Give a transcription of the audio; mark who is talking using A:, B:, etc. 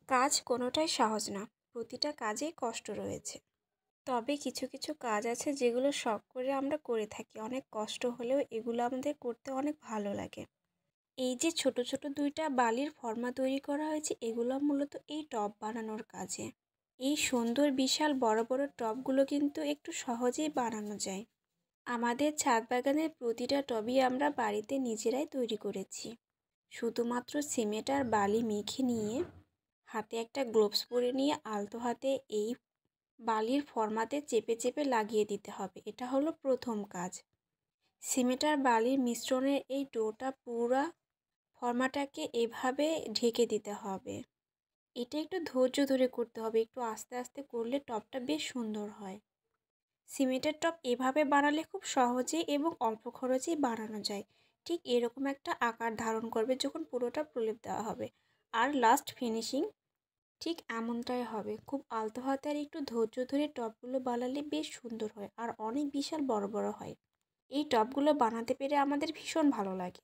A: কাজ কোনোটাই সহজ না, প্রতিটা কাজেই কষ্ট রয়েছে। তবে কিছু কিছু কাজ আছে যেগুলো শখ করে আমরা করে থাকি, অনেক কষ্ট হলেও এগুলো আমাদের করতে অনেক ভালো লাগে। এই যে ছোট ছোট দুইটা বালির ফর্মা তৈরি করা হয়েছে, এগুলো মূলত এই টব বানানোর কাজে। এই সুন্দর বিশাল বড় বড় টবগুলো কিন্তু একটু সহজেই বানানো যায়। আমাদের ছাদ বাগানের প্রতিটা টবই আমরা বাড়িতে নিজেরাই তৈরি করেছি। শুধুমাত্র সিমেন্ট আর বালি মেখে নিয়ে, হাতে একটা গ্লোভস পরে নিয়ে আলতো হাতে এই বালির ফর্মাতে চেপে চেপে লাগিয়ে দিতে হবে। এটা হলো প্রথম কাজ। সিমেন্ট আর বালির মিশ্রণের এই ডোটা পুরা ফর্মাটাকে এভাবে ঢেকে দিতে হবে। এটা একটু ধৈর্য ধরে করতে হবে, একটু আস্তে আস্তে করলে টবটা বেশ সুন্দর হয়। সিমেন্টের টব এভাবে বানালে খুব সহজেই এবং অল্প খরচেই বানানো যায়। ঠিক এরকম একটা আকার ধারণ করবে যখন পুরোটা প্রলেপ দেওয়া হবে। আর লাস্ট ফিনিশিং ঠিক এমনটাই হবে। খুব আলতো হাতে আর একটু ধৈর্য ধরে টবগুলো বানালে বেশ সুন্দর হয় আর অনেক বিশাল বড় বড় হয়। এই টবগুলো বানাতে পেরে আমাদের ভীষণ ভালো লাগে।